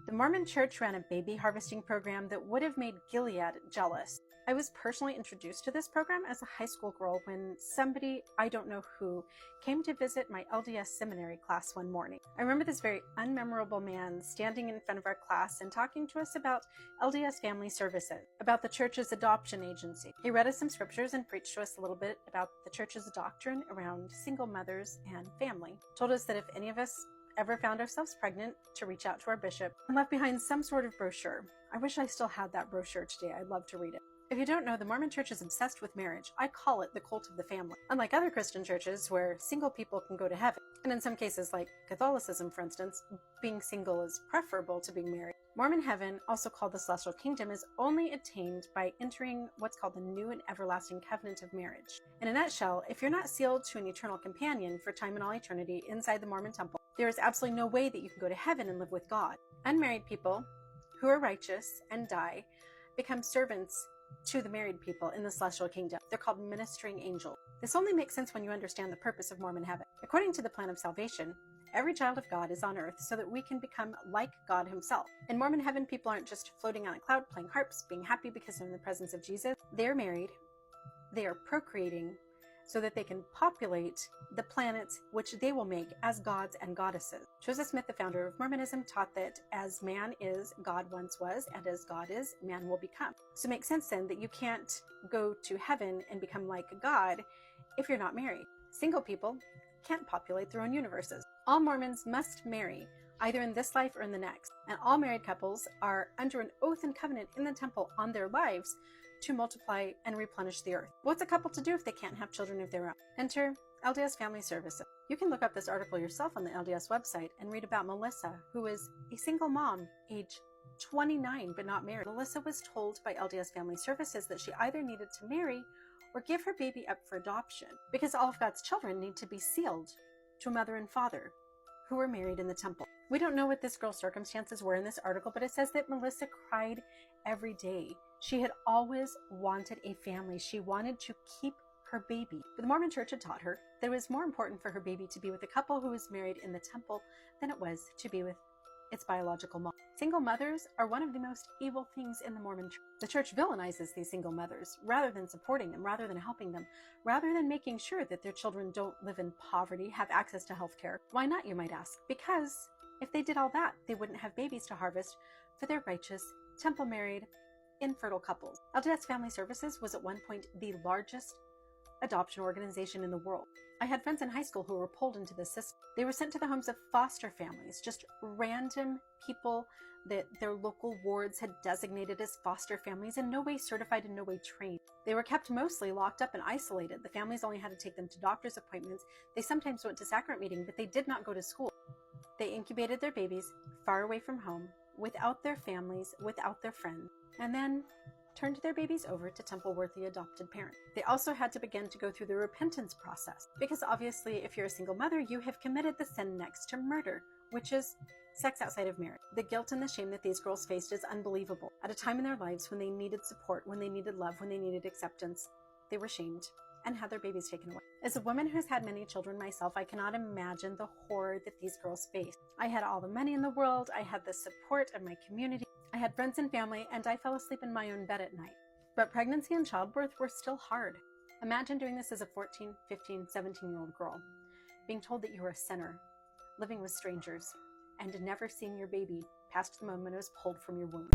The Mormon Church ran a baby harvesting program that would have made Gilead jealous. I was personally introduced to this program as a high school girl when somebody, I don't know who, came to visit my LDS seminary class one morning. I remember this very unmemorable man standing in front of our class and talking to us about LDS family services, about the church's adoption agency. He read us some scriptures and preached to us a little bit about the church's doctrine around single mothers and family. Told us that if any of us ever found ourselves pregnant, to reach out to our bishop, and left behind some sort of brochure. I wish I still had that brochure today. I'd love to read it. If you don't know, the Mormon Church is obsessed with marriage. I call it the cult of the family. Unlike other Christian churches where single people can go to heaven, and in some cases like Catholicism, for instance, being single is preferable to being married, Mormon heaven, also called the celestial kingdom, is only attained by entering what's called the new and everlasting covenant of marriage. In a nutshell, if you're not sealed to an eternal companion for time and all eternity inside the Mormon temple, there is absolutely no way that you can go to heaven and live with God. Unmarried people who are righteous and die become servants to the married people in the celestial kingdom. They're called ministering angels. This only makes sense when you understand the purpose of Mormon heaven. According to the plan of salvation, every child of God is on earth so that we can become like God himself. In Mormon heaven, people aren't just floating on a cloud playing harps, being happy because they're in the presence of Jesus. They're married, they are procreating, so that they can populate the planets which they will make as gods and goddesses. Joseph Smith, the founder of Mormonism, taught that as man is, God once was, and as God is, man will become. So it makes sense then that you can't go to heaven and become like God if you're not married. Single people can't populate their own universes. All Mormons must marry, either in this life or in the next, and all married couples are under an oath and covenant in the temple on their lives to multiply and replenish the earth. What's a couple to do if they can't have children of their own? Enter LDS Family Services. You can look up this article yourself on the LDS website and read about Melissa, who is a single mom, age 29 but not married. Melissa was told by LDS Family Services that she either needed to marry or give her baby up for adoption, because all of God's children need to be sealed to a mother and father who were married in the temple. We don't know what this girl's circumstances were in this article, but it says that Melissa cried every day. She had always wanted a family. She wanted to keep her baby. But the Mormon Church had taught her that it was more important for her baby to be with a couple who was married in the temple than it was to be with its biological mom. Single mothers are one of the most evil things in the Mormon Church. The church villainizes these single mothers rather than supporting them, rather than helping them, rather than making sure that their children don't live in poverty, have access to health care. Why not, you might ask? Because if they did all that, they wouldn't have babies to harvest for their righteous, temple-married, infertile couples. LDS Family Services was at one point the largest adoption organization in the world. I had friends in high school who were pulled into the system. They were sent to the homes of foster families, just random people that their local wards had designated as foster families, in no way certified, in no way trained. They were kept mostly locked up and isolated. The families only had to take them to doctor's appointments. They sometimes went to sacrament meeting, but they did not go to school. They incubated their babies far away from home, without their families, without their friends, and then turned their babies over to temple-worthy adopted parents. They also had to begin to go through the repentance process, because obviously if you're a single mother, you have committed the sin next to murder, which is sex outside of marriage. The guilt and the shame that these girls faced is unbelievable. At a time in their lives when they needed support, when they needed love, when they needed acceptance, they were shamed and had their babies taken away. As a woman who's had many children myself, I cannot imagine the horror that these girls faced. I had all the money in the world, I had the support of my community, I had friends and family, and I fell asleep in my own bed at night. But pregnancy and childbirth were still hard. Imagine doing this as a 14, 15, 17-year-old girl, being told that you were a sinner, living with strangers, and never seeing your baby past the moment it was pulled from your womb.